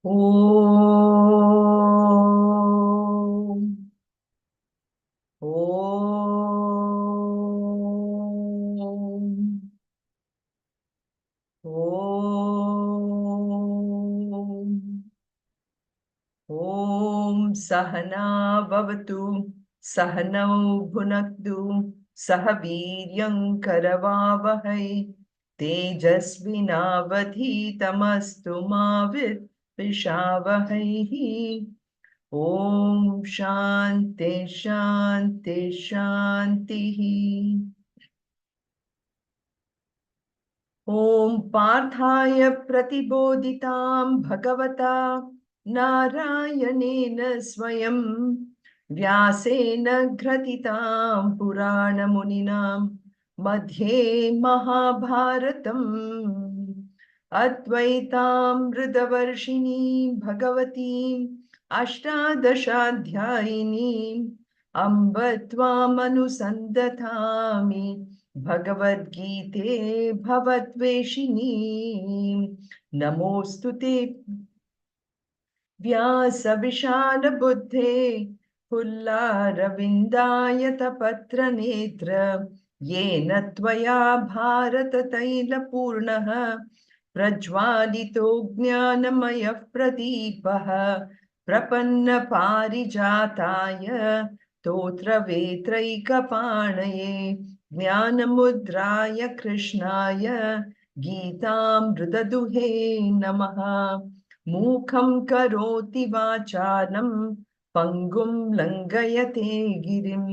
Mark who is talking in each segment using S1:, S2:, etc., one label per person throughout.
S1: Om. Om. Om. Om Sahana Bhavatu Sahanau Bhunaktu Sahaviryam Karavavahai Tejasvinavadhitamastu ma Vishavahai. Om Shanti Shanti Shanti. Om Parthaya Pratibodhitam Bhagavata Narayanena Swayam Vyasena Gratitam Purana Muninam Madhye Mahabharatam Advaitam Ridavarshini Bhagavati Ashtadashadhyayini Ambatvam Anusandatami Bhagavad Gita Bhavatveshini Namostute Vyasa Vishana Buddhe Pulla Ravindayata Patra Netra Yena Tvaya Bharata Taila Purnaha Prajvalito Jnanamaya Pradipaha Prapanna Parijataya Totra Vetraika Panaye Jnanamudraya Krishnaya Geetam Rudaduhe Namaha Mukham karoti vacharam pangum langayate girim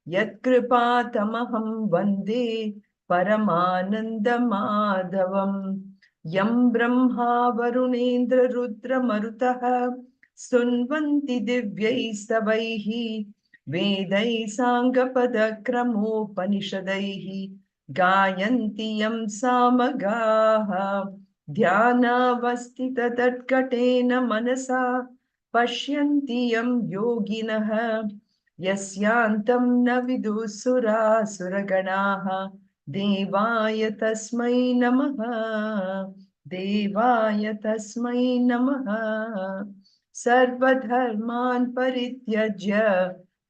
S1: yat kripa tamaham vande paramananda madhavam yam brahma varunendra rudra marutaha sunvanti divyai savaihi vedai sanghapada kramopanishadaihi gayanti yam samagaha ध्यानावस्थिततत्कटेन मनसा पश्यन्ति यं योगिनः यस्यान्तं न विदुसुरासुरगणाः देवाय तस्मै नमः देवाय तस्मै नमः सर्वधर्मान् परित्यज्य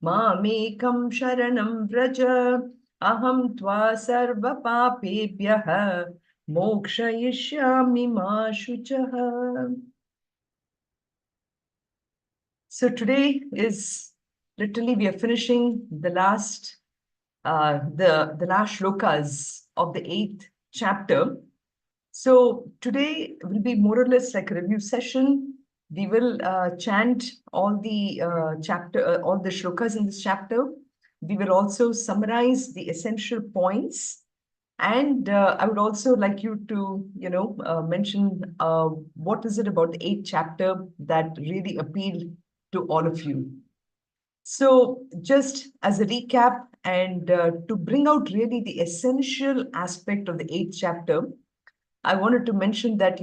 S1: मामेकं शरणं व्रज अहं त्वा सर्वपापेभ्यः Mokshayishyami ma shuchaha. So today is literally we are finishing the last the last shlokas of the 8th chapter. So today will be more or less like a review session. We will chant all the all the shlokas in this chapter. We will also summarize the essential points. And I would also like you to, mention what is it about the 8th chapter that really appealed to all of you. So just as a recap and to bring out really the essential aspect of the 8th chapter, I wanted to mention that,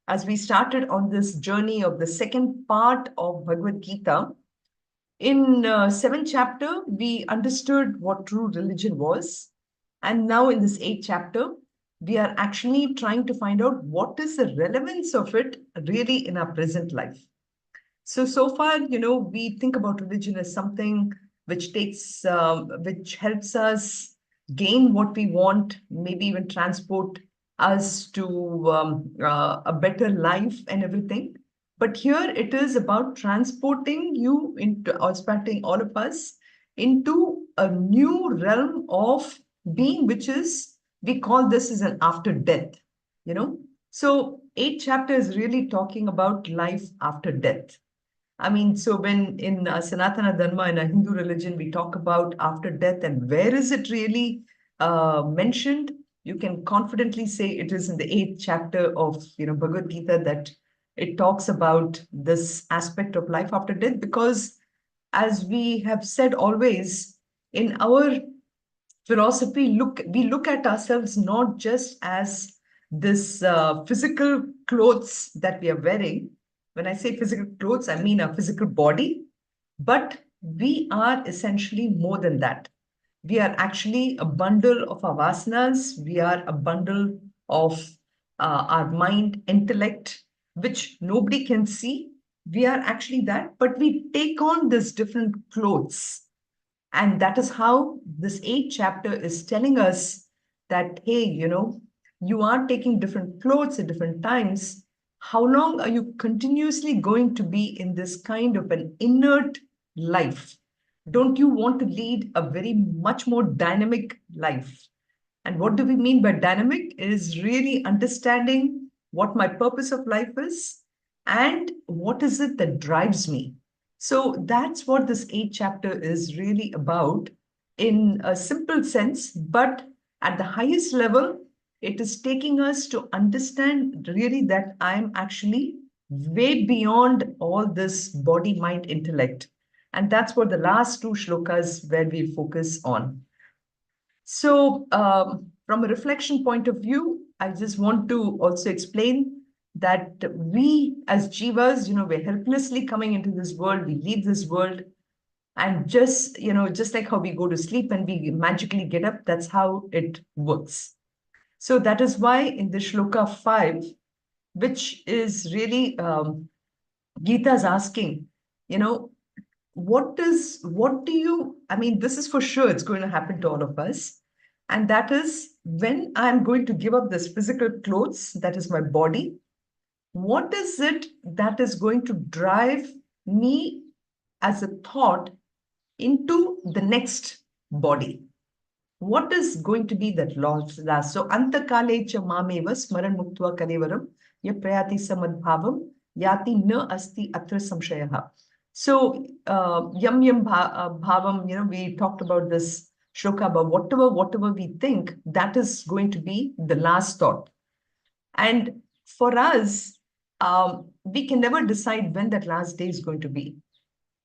S1: as we started on this journey of the second part of Bhagavad Gita, in 7th chapter, we understood what true religion was. And now in this 8th chapter, we are actually trying to find out what is the relevance of it really in our present life. So far, we think about religion as something which which helps us gain what we want, maybe even transport us to a better life and everything. But here it is about transporting you into, or transporting all of us into a new realm of being, which is, we call this as an after death, you know. So 8th chapter is really talking about life after death. I mean, so when in Sanatana Dharma, in a Hindu religion, we talk about after death and where is it really mentioned, you can confidently say it is in the 8th chapter of Bhagavad Gita that it talks about this aspect of life after death, because as we have said always in our philosophy, we look at ourselves not just as this physical clothes that we are wearing. When I say physical clothes, I mean our physical body, but we are essentially more than that. We are actually a bundle of our vasanas. We are a bundle of our mind, intellect, which nobody can see. We are actually that, but we take on this different clothes. And that is how this eighth chapter is telling us that, hey, you are taking different clothes at different times. How long are you continuously going to be in this kind of an inert life? Don't you want to lead a very much more dynamic life? And what do we mean by dynamic is really understanding what my purpose of life is and what is it that drives me. So that's what this eighth chapter is really about in a simple sense, but at the highest level, it is taking us to understand really that I'm actually way beyond all this body, mind, intellect. And that's what the last two shlokas where we focus on. So, from a reflection point of view, I just want to also explain that we as jivas, we're helplessly coming into this world, we leave this world, and just like how we go to sleep and we magically get up, that's how it works. So that is why in the shloka 5, which is really Gita's asking, you know, I mean, this is for sure, it's going to happen to all of us. And that is when I'm going to give up this physical clothes, that is my body, what is it that is going to drive me as a thought into the next body? What is going to be that last? So, antakale cha mameva smaran muktva kalevaram ya prayati samadbhavam yati na asti atra samshayaha. So, yam yam bhavam, we talked about this shloka about whatever we think, that is going to be the last thought. And for us, we can never decide when that last day is going to be.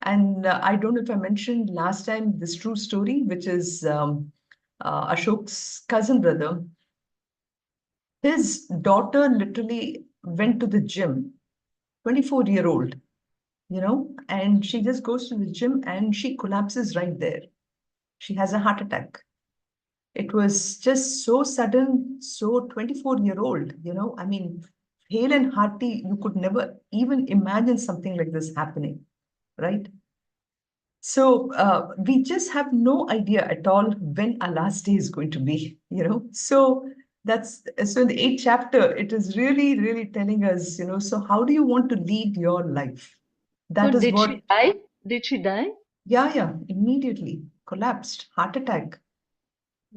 S1: And I don't know if I mentioned last time this true story, which is Ashok's cousin brother. His daughter literally went to the gym, 24-year-old, and she just goes to the gym and she collapses right there. She has a heart attack. It was just so sudden, so 24-year-old, I mean, hale and hearty, you could never even imagine something like this happening, right? So we just have no idea at all when our last day is going to be, So so in the eighth chapter, it is really, really telling us, so how do you want to lead your life? That
S2: So
S1: is
S2: did
S1: what.
S2: she die? Did she die?
S1: Yeah, immediately collapsed, heart attack.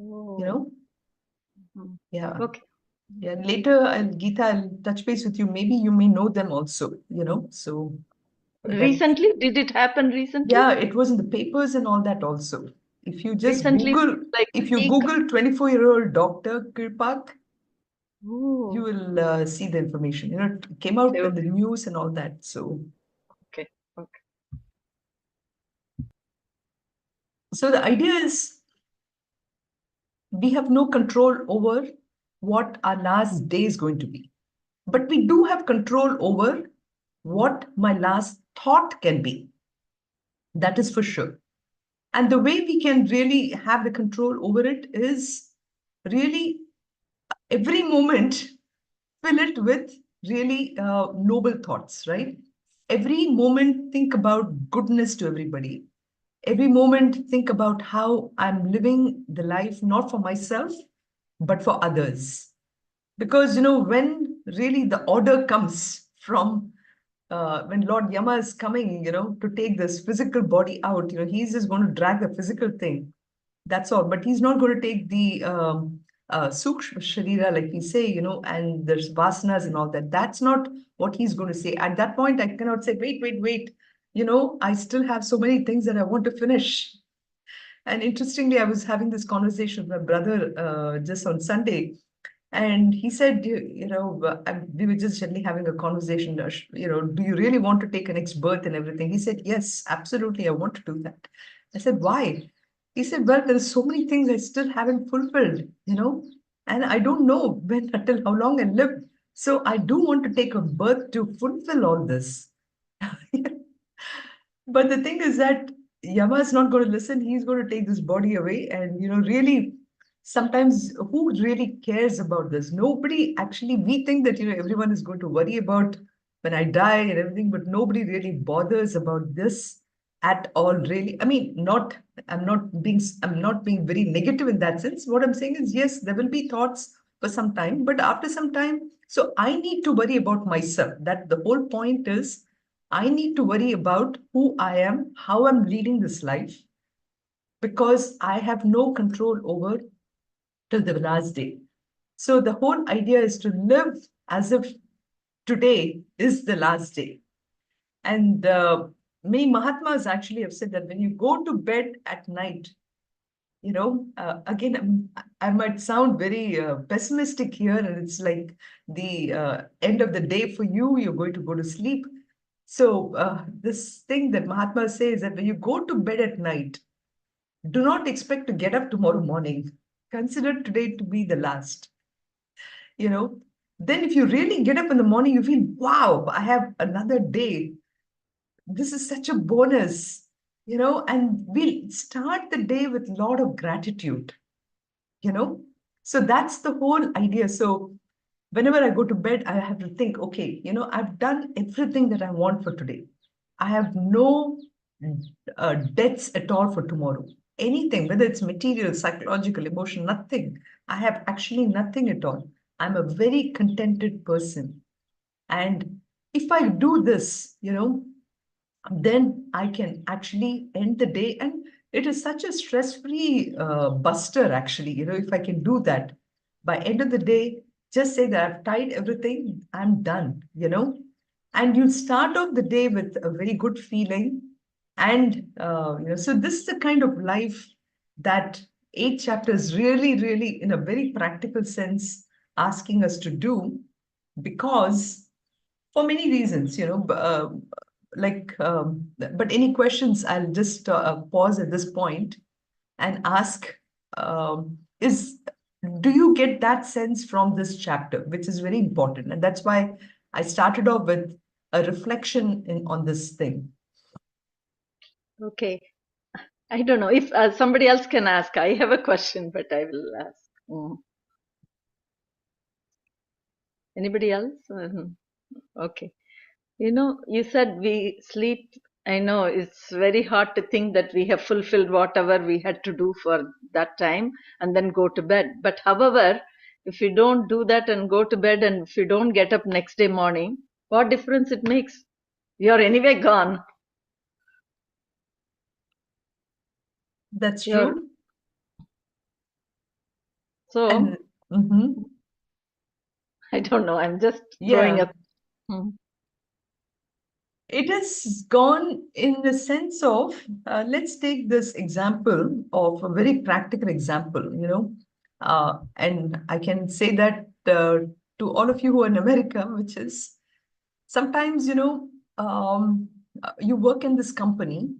S2: Oh.
S1: Yeah.
S2: Okay.
S1: Yeah. Later, Geeta, I'll touch base with you. Maybe you may know them also, So that.
S2: Recently? Did it happen recently?
S1: Yeah, it was in the papers and all that also. If you just
S2: Recently,
S1: Google,
S2: like
S1: if you
S2: week?
S1: Google 24-year-old Dr. Kripak, you
S2: Oh.
S1: will see the information. It came
S2: Okay,
S1: out in the
S2: okay,
S1: news and all that. So,
S2: okay.
S1: so the idea is we have no control over what our last day is going to be. But we do have control over what my last thought can be. That is for sure. And the way we can really have the control over it is really every moment fill it with really noble thoughts, right? Every moment think about goodness to everybody. Every moment think about how I'm living the life not for myself, but for others. Because, when really the order comes from when Lord Yama is coming, to take this physical body out, he's just going to drag the physical thing. That's all. But he's not going to take the sukshma sharira, like we say, and there's vasanas and all that. That's not what he's going to say. At that point, I cannot say, wait. I still have so many things that I want to finish. And interestingly, I was having this conversation with my brother just on Sunday. And he said, we were just generally having a conversation, do you really want to take a next birth and everything? He said, yes, absolutely, I want to do that. I said, why? He said, well, there are so many things I still haven't fulfilled, and I don't know when, until how long I live. So I do want to take a birth to fulfill all this. But the thing is that Yama is not going to listen. He's going to take this body away. And, really, sometimes who really cares about this? Nobody actually, we think that, everyone is going to worry about when I die and everything, but nobody really bothers about this at all, really. I mean, I'm not being very negative in that sense. What I'm saying is, yes, there will be thoughts for some time, but after some time, so I need to worry about myself. That the whole point is, I need to worry about who I am, how I'm leading this life, because I have no control over till the last day. So the whole idea is to live as if today is the last day. And many Mahatmas actually have said that when you go to bed at night, again, I might sound very pessimistic here, and it's like the end of the day for you, you're going to go to sleep. So this thing that Mahatma says that when you go to bed at night, do not expect to get up tomorrow morning. Consider today to be the last. You know, then if you really get up in the morning, you feel, wow, I have another day. This is such a bonus, and we'll start the day with a lot of gratitude, you know. So that's the whole idea. So whenever I go to bed, I have to think, okay, I've done everything that I want for today. I have no debts at all for tomorrow. Anything, whether it's material, psychological, emotional, nothing. I have actually nothing at all. I'm a very contented person. And if I do this, then I can actually end the day. And it is such a stress-free buster, actually, if I can do that. By end of the day, just say that I've tied everything, I'm done, and you start off the day with a very good feeling. And, so this is the kind of life that 8 chapters really, really, in a very practical sense, asking us to do, because for many reasons, but any questions, I'll just pause at this point and ask, is do you get that sense from this chapter, which is very important? And that's why I started off with a reflection on this thing.
S2: Okay. I don't know if somebody else can ask. I have a question, but I will ask. Anybody else? Okay. You said we sleep. I know it's very hard to think that we have fulfilled whatever we had to do for that time and then go to bed. But however, if you don't do that and go to bed, and if you don't get up next day morning, what difference it makes? You're anyway gone.
S1: That's true.
S2: So,
S1: And
S2: I don't know. I'm just throwing up.
S1: It has gone in the sense of, let's take this example of a very practical example, and I can say that to all of you who are in America, which is sometimes, you work in this company,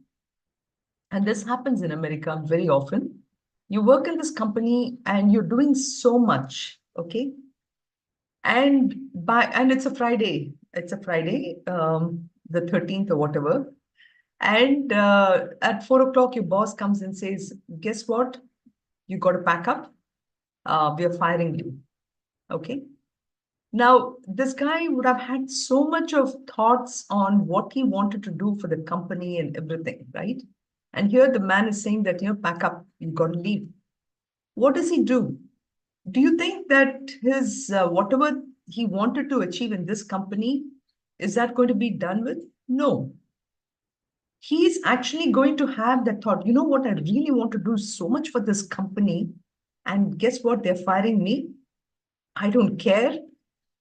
S1: and this happens in America very often. You work in this company and you're doing so much, okay? And it's a Friday. It's a Friday, the 13th or whatever. And at 4 o'clock, your boss comes and says, guess what? You got to pack up. We are firing you. Okay. Now, this guy would have had so much of thoughts on what he wanted to do for the company and everything, right? And here the man is saying that, pack up, you got to leave. What does he do? Do you think that his whatever he wanted to achieve in this company, is that going to be done with? No. He's actually going to have that thought, you know what, I really want to do so much for this company. And guess what? They're firing me. I don't care.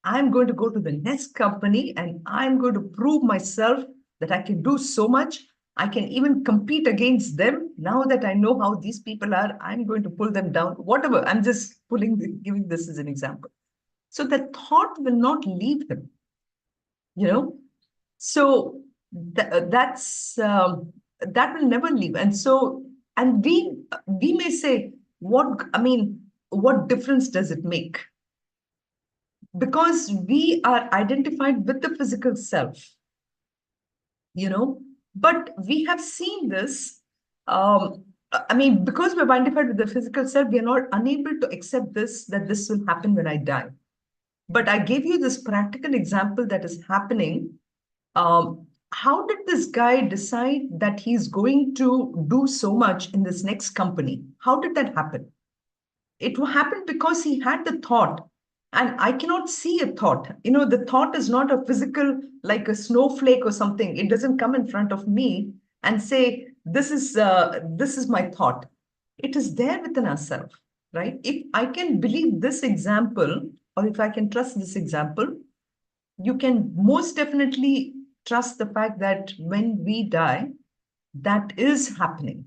S1: I'm going to go to the next company and I'm going to prove myself that I can do so much. I can even compete against them. Now that I know how these people are, I'm going to pull them down. Whatever. I'm just giving this as an example. So that thought will not leave him, So that will never leave. And so, and we may say, what difference does it make? Because we are identified with the physical self, but we have seen this. Because we're identified with the physical self, we are not unable to accept that this will happen when I die. But I gave you this practical example that is happening. How did this guy decide that he's going to do so much in this next company? How did that happen? It happened because he had the thought, and I cannot see a thought. The thought is not a physical, like a snowflake or something. It doesn't come in front of me and say, this is my thought. It is there within ourselves, right? If I can believe this example, or if I can trust this example, you can most definitely trust the fact that when we die, that is happening.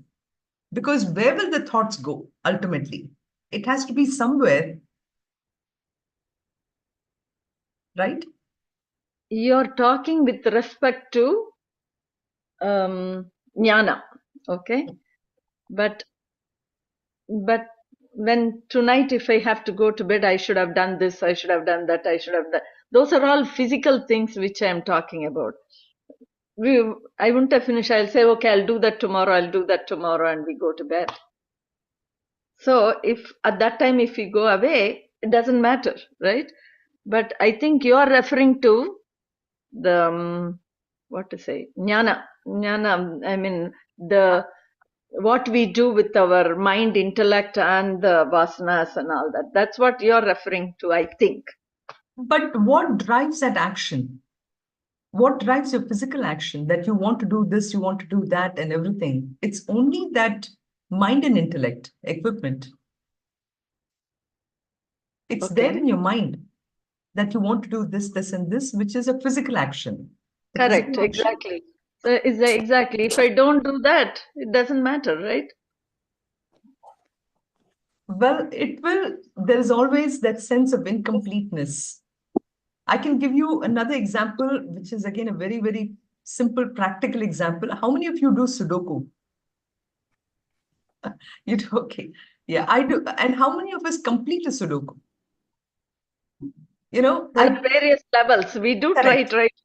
S1: Because where will the thoughts go ultimately? It has to be somewhere, right?
S2: You're talking with respect to jnana, okay? But when tonight, if I have to go to bed, I should have done this, I should have done that, I should have done. Those are all physical things which I am talking about. I wouldn't have finished. I'll say, okay, I'll do that tomorrow, and we go to bed. So if at that time, if we go away, it doesn't matter, right? But I think you're referring to the, what to say, jnana, I mean, what we do with our mind, intellect, and the vasanas and all that. That's what you're referring to, I think.
S1: But what drives that action? What drives your physical action, that you want to do this, you want to do that, and everything? It's only that mind and intellect equipment. It's there in your mind that you want to do this, and this, which is a physical action.
S2: Correct, exactly. So exactly. If I don't do that, it doesn't matter, right?
S1: Well, there is always that sense of incompleteness. I can give you another example, which is again a very, very simple, practical example. How many of you do Sudoku? You do? Okay. Yeah, I do. And how many of us complete a Sudoku?
S2: There are various levels. We do try.
S1: Correct.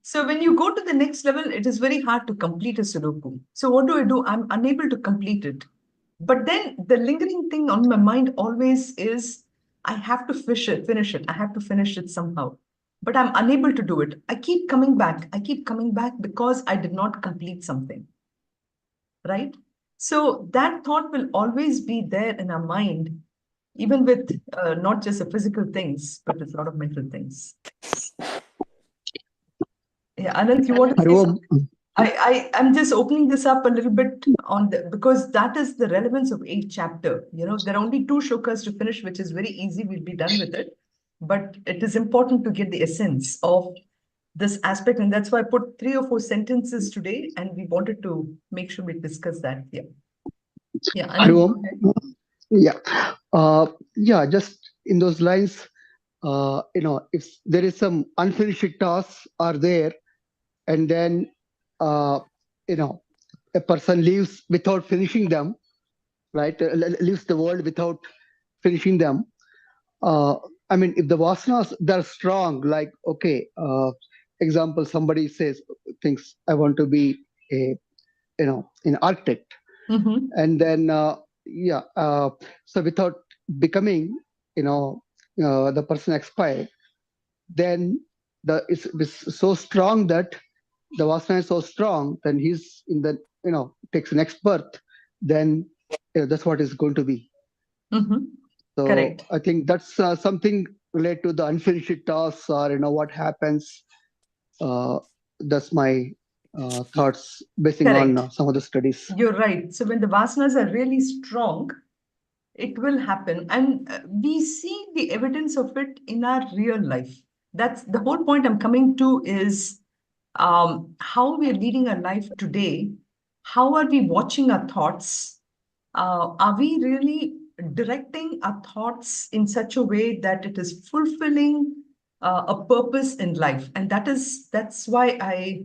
S1: So when you go to the next level, it is very hard to complete a Sudoku. So what do? I'm unable to complete it. But then the lingering thing on my mind always is, I have to finish it. I have to finish it somehow. But I'm unable to do it. I keep coming back. I keep coming back because I did not complete something. Right? So that thought will always be there in our mind, even with not just the physical things, but with a lot of mental things. Yeah, Anand, you want to say something? I'm just opening this up a little bit because that is the relevance of 8th chapter. There are only 2 shlokas to finish, which is very easy. We'll be done with it. But it is important to get the essence of this aspect. And that's why I put 3 or 4 sentences today. And we wanted to make sure we discuss that. Yeah. Yeah. Anand,
S3: yeah. Just in those lines, if there is some unfinished tasks are there, and then a person leaves without finishing them, right? Leaves the world without finishing them. I mean, if the vasanas they're strong, like example, somebody thinks I want to be an architect, and then so without becoming, the person expired, then it's so strong that the vasana is so strong, then he's in the takes next birth, then that's what is going to be. So correct. I think that's something related to the unfinished tasks, or what happens. That's my thoughts basing on some of the studies.
S1: You're right. So when the vasanas are really strong, it will happen. And we see the evidence of it in our real life. That's the whole point I'm coming to is how we're leading our life today. How are we watching our thoughts? Are we really directing our thoughts in such a way that it is fulfilling a purpose in life? And that's why I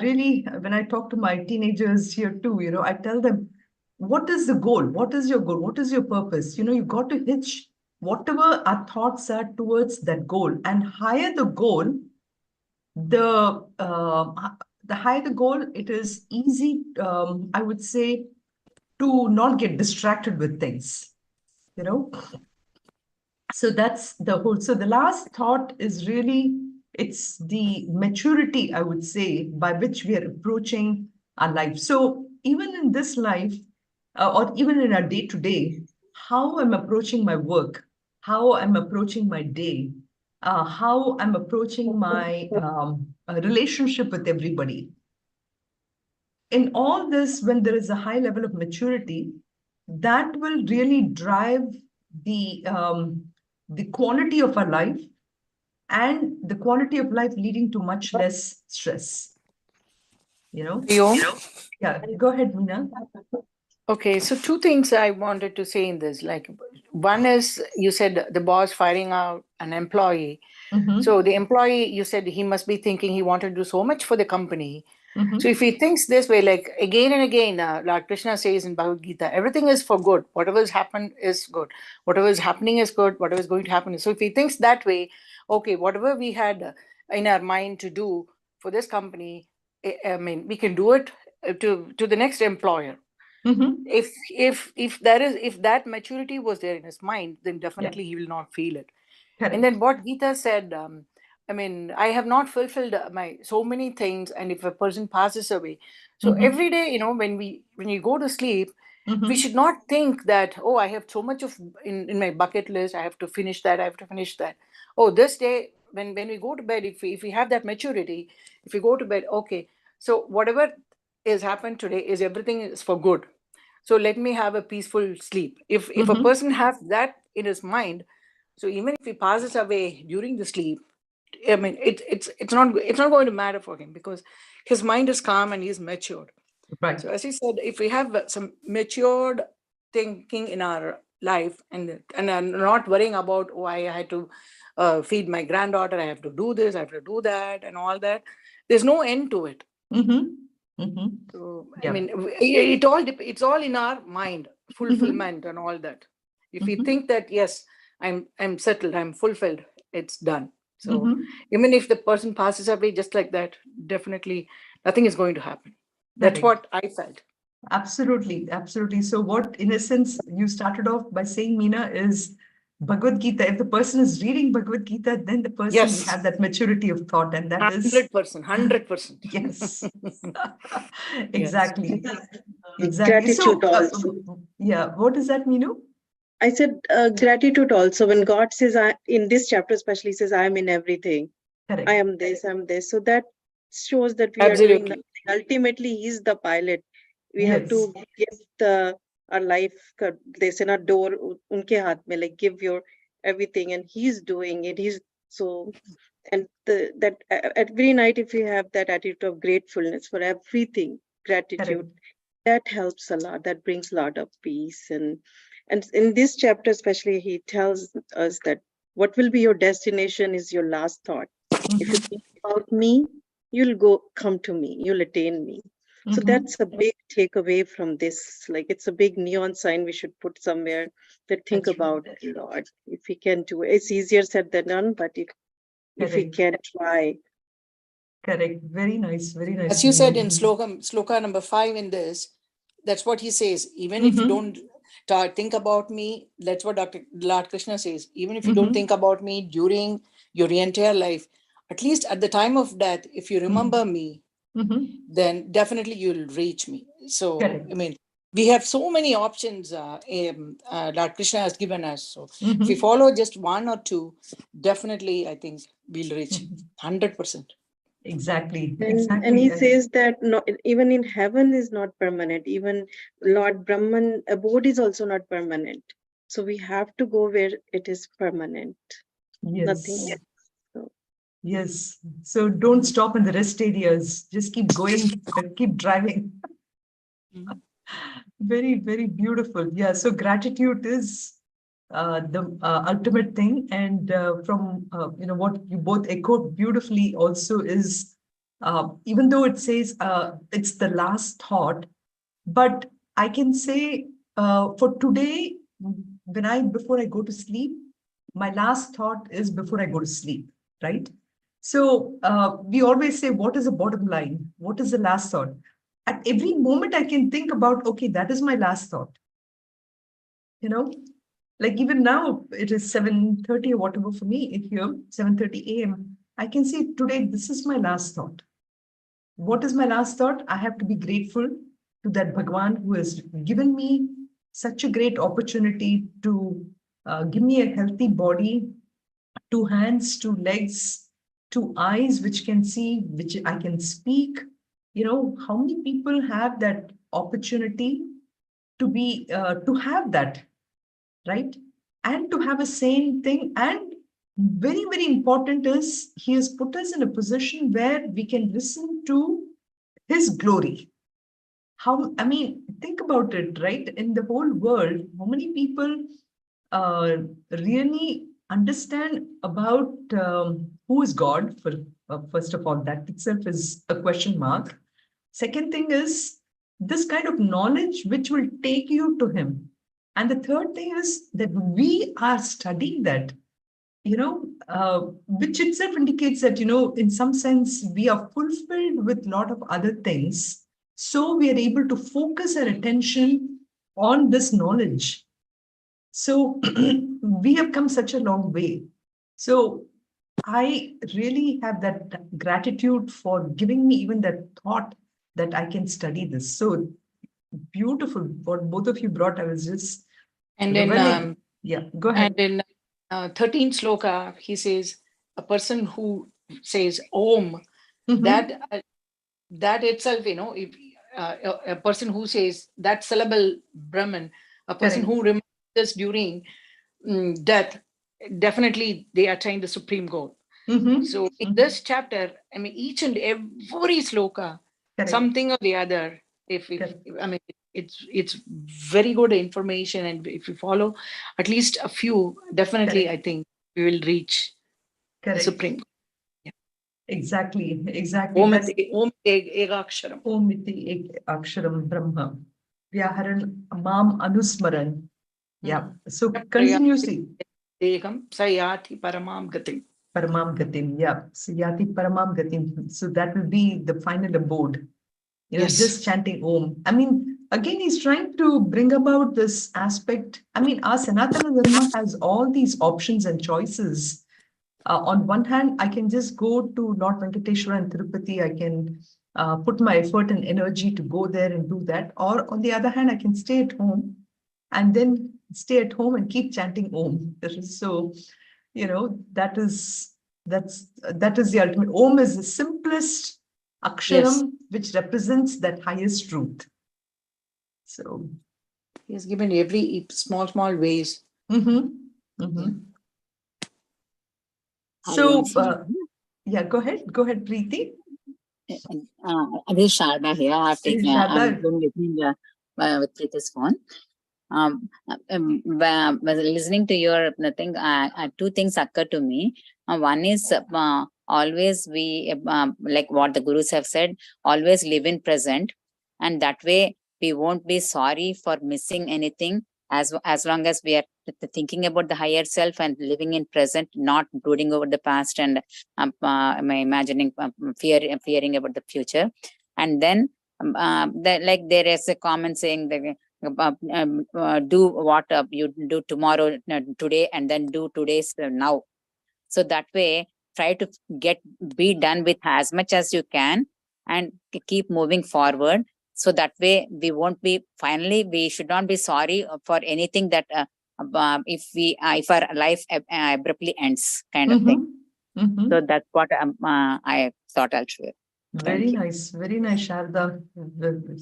S1: really, when I talk to my teenagers here too, I tell them, what is the goal? What is your goal? What is your purpose? You got to hitch whatever our thoughts are towards that goal, and higher the goal, the higher the goal, it is easy, I would say, to not get distracted with things. So that's the whole. So the last thought is really, it's the maturity, I would say, by which we are approaching our life. So even in this life, or even in our day to day, how I'm approaching my work, how I'm approaching my day, how I'm approaching my relationship with everybody. In all this, when there is a high level of maturity, that will really drive the quality of our life, and the quality of life leading to much less stress.
S4: Yo.
S1: Yeah, go ahead, Meena.
S4: Okay, so two things I wanted to say in this. Like, one is you said the boss firing out an employee.
S1: Mm-hmm.
S4: So the employee, you said he must be thinking he wanted to do so much for the company.
S1: Mm-hmm.
S4: So if he thinks this way, like again and again, like Krishna says in Bhagavad Gita, everything is for good. Whatever has happened is good. Whatever is happening is good. Whatever is going to happen is. So if he thinks that way, okay, whatever we had in our mind to do for this company, I mean, we can do it to the next employer.
S1: Mm-hmm.
S4: If that maturity was there in his mind, then definitely he will not feel it.
S1: Correct.
S4: And then what Gita said, I mean, I have not fulfilled my so many things, and if a person passes away, so
S1: Mm-hmm.
S4: every day, when you go to sleep,
S1: Mm-hmm.
S4: we should not think that, oh, I have so much of in my bucket list, I have to finish that, I have to finish that. Oh, this day, when we go to bed, if we have that maturity, if we go to bed, okay, so whatever has happened today is everything is for good. So let me have a peaceful sleep. If a
S1: Mm-hmm.
S4: person has that in his mind, so even if he passes away during the sleep, I mean, it's not going to matter for him, because his mind is calm and he's matured.
S1: Right.
S4: So as he said, if we have some matured thinking in our life, and I'm not worrying about, oh, I had to feed my granddaughter, I have to do this, I have to do that, and all that. There's no end to it.
S1: Mm-hmm. Mm-hmm.
S4: So
S1: Yeah.
S4: I mean, it's all in our mind, fulfillment and all that. If we
S1: Mm-hmm.
S4: think that yes, I'm settled, I'm fulfilled, it's done. So
S1: Mm-hmm.
S4: even if the person passes away just like that, definitely nothing is going to happen. That's
S1: Correct.
S4: what I felt.
S1: Absolutely, absolutely. So what, in a sense, you started off by saying, Meena, is Bhagavad Gita. If the person is reading Bhagavad Gita, then the person will
S4: Yes,
S1: have that maturity of thought, and that is
S4: 100%, 100%.
S1: yes,
S4: Yes.
S1: exactly, exactly.
S5: Gratitude
S1: So,
S5: also.
S1: yeah, what does that mean?
S5: I said gratitude also. When God says, in this chapter especially, says, I am in everything.
S1: Correct.
S5: I am this, I'm this. So that shows that we are doing
S4: Absolutely.
S5: nothing. Ultimately, He's the pilot. We have
S1: Yes.
S5: to give our life, they say, not door, unke haath mein, like give your everything, and He's doing it. He's so, and that every night, if you have that attitude of gratefulness for everything, gratitude,
S1: Correct.
S5: that helps a lot. That brings a lot of peace. And in this chapter especially, he tells us that what will be your destination is your last thought. If you
S1: Mhm.
S5: think about me, you'll come to me, you'll attain me. So
S1: Mhm.
S5: that's a big takeaway from this. Like, it's a big neon sign we should put somewhere, that think
S1: That's true.
S5: about Lord. If we can do it, it's easier said than done, but if we
S1: Correct.
S5: can try.
S1: Correct. Very nice. Very nice.
S4: As you said in
S1: Meena.
S4: sloka number 5 in this, that's what he says. Even if you
S1: Mhm.
S4: don't think about me, that's what Lord Krishna says. Even if you don't
S1: Mhm.
S4: think about me during your entire life, at least at the time of death, if you remember me,
S1: Mhm.
S4: then definitely you'll reach me. So,
S1: Correct.
S4: I mean, we have so many options Lord Krishna has given us. So if we
S1: Mhm.
S4: follow just one or two, definitely I think we'll reach
S1: Mhm.
S4: 100%.
S1: Exactly.
S5: And he
S1: Exactly.
S5: says that even in heaven is not permanent. Even Lord Brahman abode is also not permanent. So we have to go where it is permanent. Nothing
S1: Yes.
S5: else. So,
S1: Yes. So don't stop in the rest areas. Just keep going, keep driving.
S4: Mhm.
S1: Very, very beautiful. Yeah. So gratitude is the ultimate thing. And from what you both echoed beautifully also is, even though it says it's the last thought, but I can say for today, before I go to sleep, my last thought is before I go to sleep, right? So we always say, what is the bottom line? What is the last thought? At every moment, I can think about, okay, that is my last thought. You know, Like even now, it is 7:30 or whatever for me here, 7:30 a.m. I can see today, this is my last thought. What is my last thought? I have to be grateful to that Bhagwan who has given me such a great opportunity to give me a healthy body, 2 hands, 2 legs, 2 eyes, which can see, which I can speak. How many people have that opportunity to have that, right? And to have a same thing. And very, very important is he has put us in a position where we can listen to his glory. Think about it, right? In the whole world, how many people really understand about who is God? First of all, that itself is a question mark. Second thing is this kind of knowledge which will take you to him. And the third thing is that we are studying that, which itself indicates that, in some sense, we are fulfilled with a lot of other things. So we are able to focus our attention on this knowledge. So we have come such a long way. So I really have that gratitude for giving me even that thought that I can study this. So beautiful what both of you brought. I was just
S4: And
S1: reveling. Yeah, go ahead.
S4: And in 13th sloka, he says, a person who says Om, that itself, if a person who says that syllable Brahman, a person
S1: Correct.
S4: who remembers this during death, definitely they attain the supreme goal. So in this chapter, each and every sloka,
S1: Correct.
S4: something or the other, it's very good information, and if you follow at least a few, definitely
S1: Correct.
S4: I think we will reach the
S1: Correct.
S4: supreme.
S1: Exactly.
S4: Om Egaksharam.
S1: Om iti ek aksharam brahma. Vyaharan mam anusmaran. Yeah. So continuously.
S4: Dekam sayati paramam gatim.
S1: Paramam gatim. Yeah. So yati paramam gatim. So that will be the final abode.
S4: Yes.
S1: Just chanting Om. Again, he's trying to bring about this aspect. Our Sanatana Dharma has all these options and choices. On one hand, I can just go to Lord Venkateshwara and Tirupati. I can put my effort and energy to go there and do that. Or on the other hand, I can stay at home and then stay at home and keep chanting Om. So, that is the ultimate. Om is the simplest aksharam, which represents that highest truth. So
S4: he has given every small ways.
S1: So yeah, go ahead, Preeti.
S6: This is Sharda here. I've been listening with Preeti's phone. Listening to your thing, two things occur to me. One is always we, like what the gurus have said, always live in present, and that way we won't be sorry for missing anything as long as we are thinking about the higher self and living in present, not brooding over the past and imagining fearing about the future. And then like there is a common saying that do what you do tomorrow, today, and then do today's now. So that way, try to be done with as much as you can and keep moving forward. So that way, we should not be sorry for anything that if our life abruptly ends, kind of thing. So that's what I thought I'll share.
S1: Very nice, Sharda.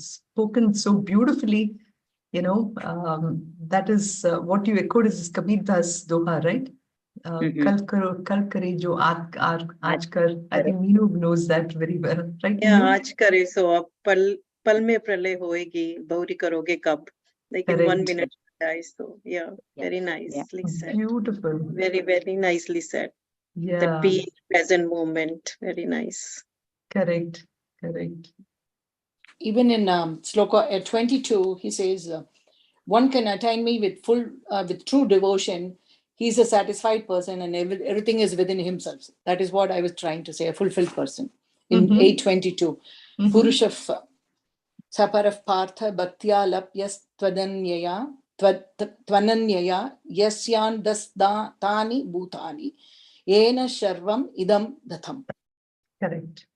S1: Spoken so beautifully. That is what you echoed is Kabir Das Doha, right? Kal kare jo aaj kar. I think Meenu knows that very well, right?
S5: Yeah, aaj kare so pal mein pralay hoegi, bahuri karoge kab. Like in 1 minute dies. So yeah, very nicely said.
S1: Beautiful.
S5: Very, very nicely said.
S1: Yeah.
S5: The being present moment. Very nice.
S1: Correct.
S4: Even in sloka 22, he says, one can attain me with true devotion. He's a satisfied person and everything is within himself. That is what I was trying to say, a fulfilled person. In 822, Purusha Saparaf Partha Bhaktya Lapyas Twadanyaya tvananyaya yasyan tani bhutani yena sharvam idam datham.
S1: Correct.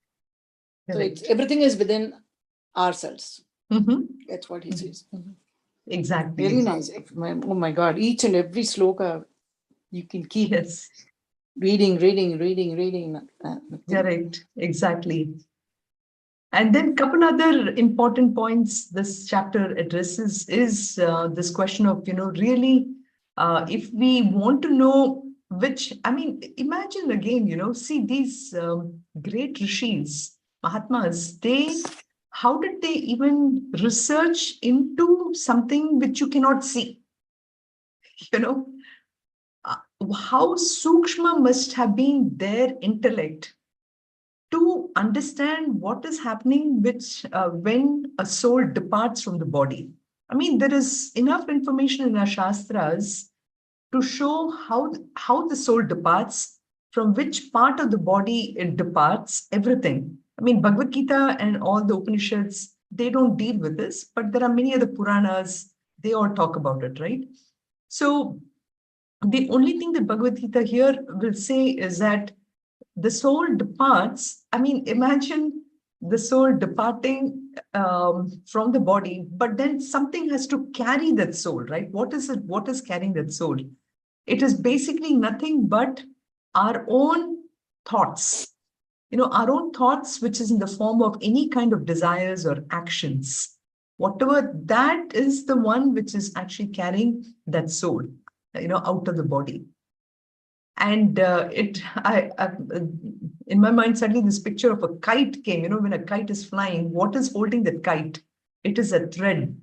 S4: So
S1: Correct.
S4: everything is within ourselves.
S1: Mhm.
S4: That's what he says.
S1: Exactly.
S4: Very nice. Oh my God, each and every sloka you can keep
S1: Yes.
S4: reading.
S1: Correct. Exactly. And then couple other important points this chapter addresses is this question of, really, if we want to know which, I mean, imagine again, see these great rishis, Mahatmas, how did they even research into something which you cannot see? How sukshma must have been their intellect to understand what is happening when a soul departs from the body. I mean, there is enough information in our Shastras to show how the soul departs, from which part of the body it departs, everything. I mean, Bhagavad Gita and all the Upanishads, they don't deal with this, but there are many other Puranas, they all talk about it, right? So the only thing that Bhagavad Gita here will say is that the soul departs. I mean, imagine the soul departing from the body, but then something has to carry that soul, right? What is it? What is carrying that soul? It is basically nothing but our own thoughts, our own thoughts, which is in the form of any kind of desires or actions. Whatever, that is the one which is actually carrying that soul, out of the body. And in my mind, suddenly this picture of a kite came. When a kite is flying, what is holding that kite? It is a thread,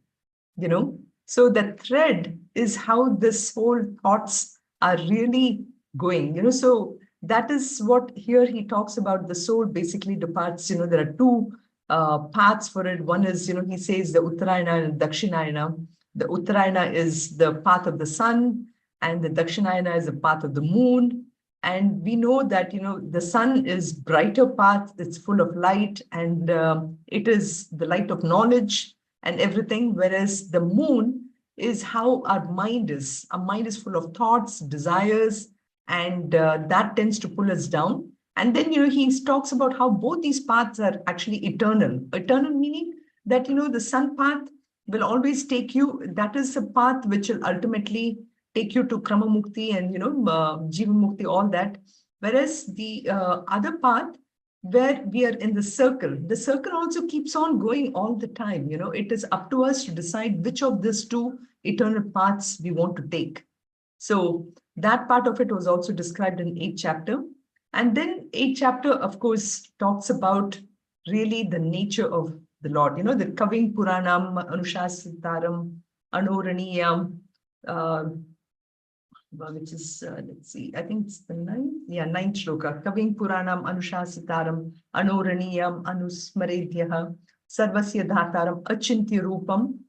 S1: So that thread is how this whole thoughts are really going, So that is what here he talks about. The soul basically departs. There are two paths for it. One is, he says the Uttarayana and Dakshinayana. The Uttarayana is the path of the sun, and the Dakshinayana is the path of the moon. And we know that, the sun is brighter path, it's full of light, and it is the light of knowledge and everything, whereas the moon is how our mind is. Our mind is full of thoughts, desires, and that tends to pull us down. And then, he talks about how both these paths are actually eternal. Eternal meaning that, the sun path will always take you, that is a path which will ultimately take you to Krama Mukti and, Jiva Mukti, all that. Whereas the other path, where we are in the circle also keeps on going all the time. It is up to us to decide which of these two eternal paths we want to take. So that part of it was also described in 8th chapter. And then 8th chapter, of course, talks about really the nature of the Lord. The Kaving Puranam, Anushasitaram, Anoraniyam, which is, let's see, I think it's the 9th shloka. Kaving Puranam Anushasitaram Anoraniyam Anusmaredhyaha Sarvasya Dhataram Achintya Rupam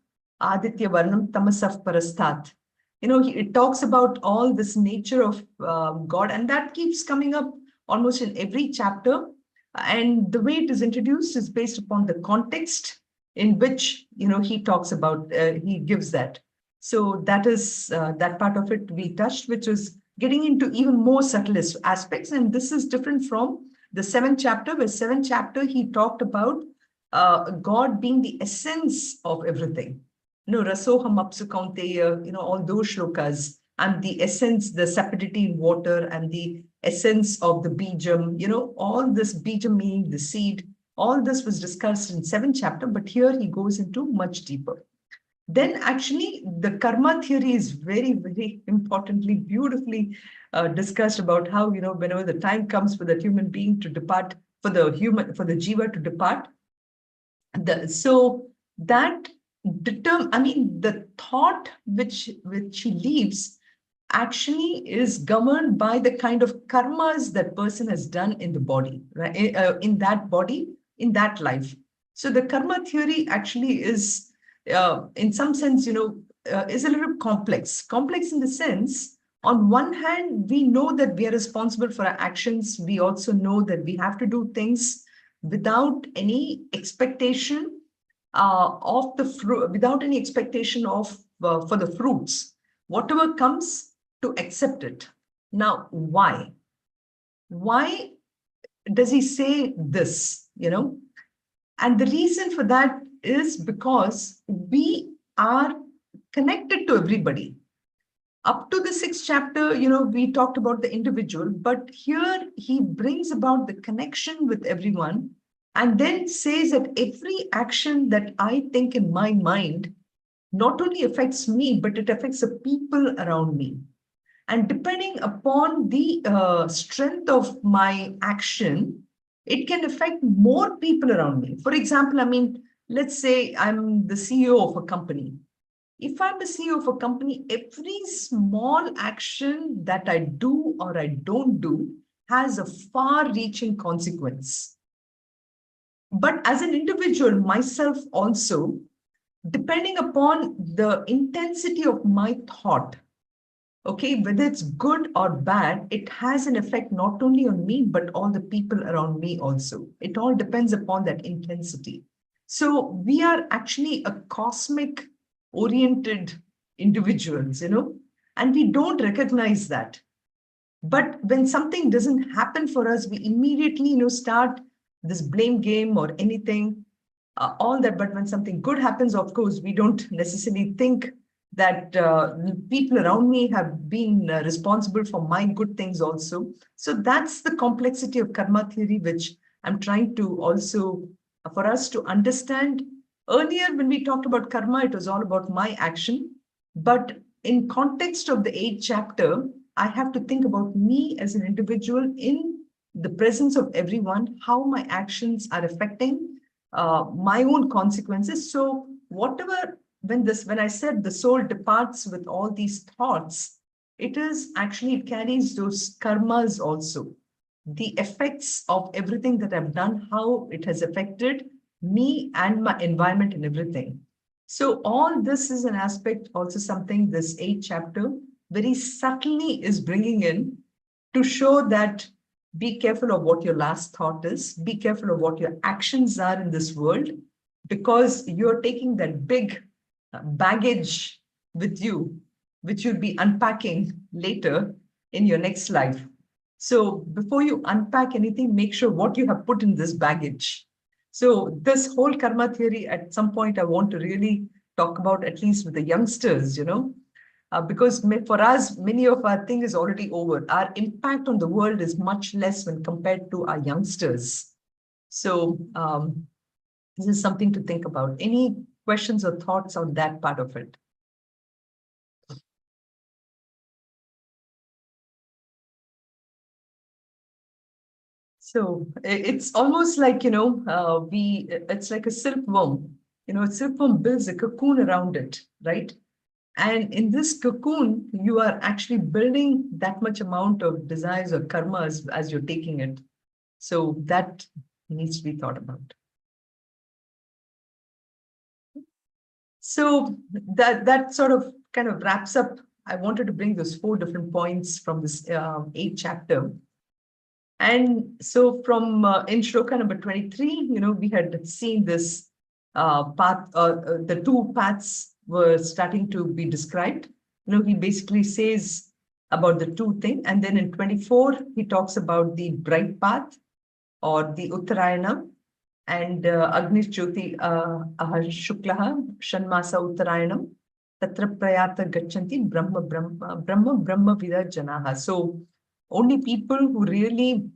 S1: Aditya Varnam Tamasaf Parastat. It talks about all this nature of God, and that keeps coming up almost in every chapter. And the way it is introduced is based upon the context in which, he talks about, he gives that. So that is that part of it we touched, which was getting into even more subtlest aspects. And this is different from the 7th chapter, where 7th chapter, he talked about God being the essence of everything. Rasoham apsu kaunteya, all those shlokas, and the essence, the sapidity in water, and the essence of the bijam, all this bijam meaning the seed, all this was discussed in 7th chapter, but here he goes into much deeper. Then actually the karma theory is very, very importantly, beautifully discussed about how, whenever the time comes for the human being to depart, for the jiva to depart, the thought which he leaves actually is governed by the kind of karmas that person has done in the body, right? In that body, in that life. So the karma theory actually is, in some sense, is a little complex. Complex in the sense, on one hand, we know that we are responsible for our actions. We also know that we have to do things without any expectation without any expectation of for the fruits, whatever comes, to accept it. Now, why? Why does he say this, And the reason for that is because we are connected to everybody. Up to the 6th chapter, we talked about the individual, but here he brings about the connection with everyone and then says that every action that I think in my mind not only affects me, but it affects the people around me. And depending upon the strength of my action, it can affect more people around me. For example, let's say I'm the CEO of a company. If I'm the CEO of a company, every small action that I do or I don't do has a far-reaching consequence. But as an individual, myself also, depending upon the intensity of my thought, okay, whether it's good or bad, it has an effect not only on me, but all the people around me also. It all depends upon that intensity. So we are actually a cosmic oriented individuals, and we don't recognize that. But when something doesn't happen for us, we immediately, start this blame game or anything, all that. But when something good happens, of course, we don't necessarily think that people around me have been responsible for my good things also. So that's the complexity of karma theory, which I'm trying to also, for us to understand. Earlier, when we talked about karma, it was all about my action. But in context of the 8th chapter, I have to think about me as an individual in the presence of everyone, how my actions are affecting my own consequences. So whatever, when I said the soul departs with all these thoughts, it carries those karmas also. The effects of everything that I've done, how it has affected me and my environment and everything. So all this is an aspect, also something this 8th chapter very subtly is bringing in to show that be careful of what your last thought is, be careful of what your actions are in this world, because you're taking that big baggage with you, which you'll be unpacking later in your next life. So before you unpack anything, make sure what you have put in this baggage. So this whole karma theory, at some point, I want to really talk about, at least with the youngsters, because for us, many of our thing is already over. Our impact on the world is much less when compared to our youngsters. So this is something to think about. Any questions or thoughts on that part of it? So it's almost like, it's like a silkworm. A silkworm builds a cocoon around it, right? And in this cocoon, you are actually building that much amount of desires or karmas as you're taking it. So that needs to be thought about. So that sort of kind of wraps up. I wanted to bring those 4 different points from this 8th chapter. And so from in shloka number 23, we had seen this path, the 2 paths were starting to be described. He basically says about the 2 things. And then in 24, he talks about the bright path or the Uttarayana and Agni Jyoti Shuklaha Shanmasa Uttarayanam Tatra Prayata Gachanti Brahma Vida Janaha. So only people who really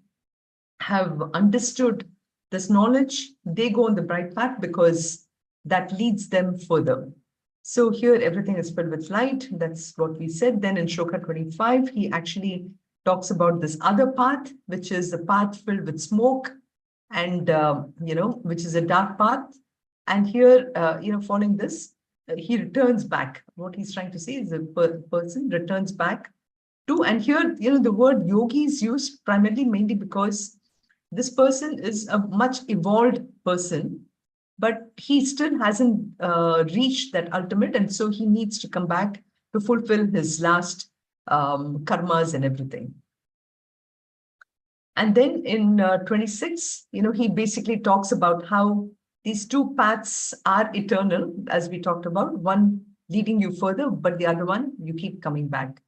S1: have understood this knowledge, they go on the bright path because that leads them further. So here everything is filled with light. That's what we said. Then in Shloka 25, he actually talks about this other path, which is the path filled with smoke and, which is a dark path. And here, following this, he returns back. What he's trying to say is the person returns back to, and here, the word yogi is used primarily mainly because this person is a much evolved person, but he still hasn't reached that ultimate. And so he needs to come back to fulfill his last karmas and everything. And then in 26, he basically talks about how these 2 paths are eternal, as we talked about. One leading you further, but the other one, you keep coming back.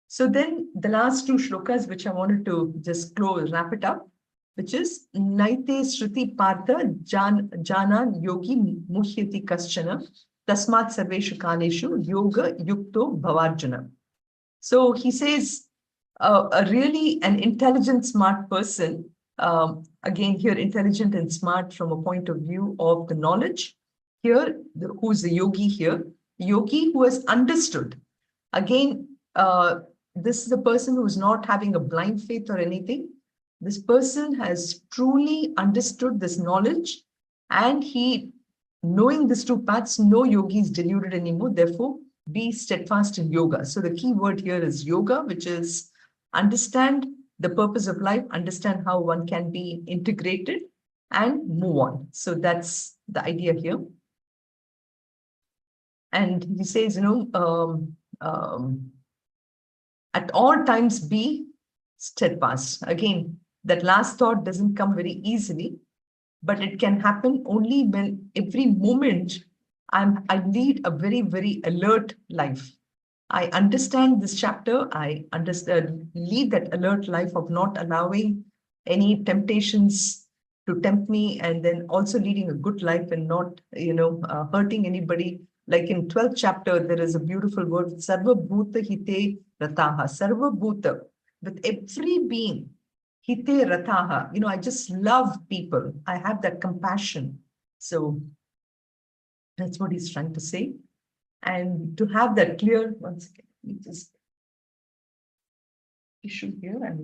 S1: So then the last two shlokas, which I wanted to just wrap it up, which is Naite Shruti Partha Jana Yogi Muhyati Kaschana Tasmat Sarveshu Kaleshu Yoga Yukto Bhavarjuna. So he says, an intelligent, smart person, again here intelligent and smart from a point of view of the knowledge. Here, who's the yogi here? Yogi who has understood. Again, this is a person who is not having a blind faith or anything. This person has truly understood this knowledge, and he, knowing these two paths, no yogi is deluded anymore. Therefore, be steadfast in yoga. So the key word here is yoga, which is understand the purpose of life, understand how one can be integrated and move on. So that's the idea here. And he says, at all times be steadfast. Again, that last thought doesn't come very easily, but it can happen only when every moment I lead a very, very alert life. I understand this chapter. I lead that alert life of not allowing any temptations to tempt me, and then also leading a good life and not, hurting anybody. Like in 12th chapter, there is a beautiful word, Sarva Bhuta Hite Rataha. Sarva Bhuta, with every being, Hite Rataha. I just love people. I have that compassion. So that's what he's trying to say. And to have that clear, once again, let me just issue here.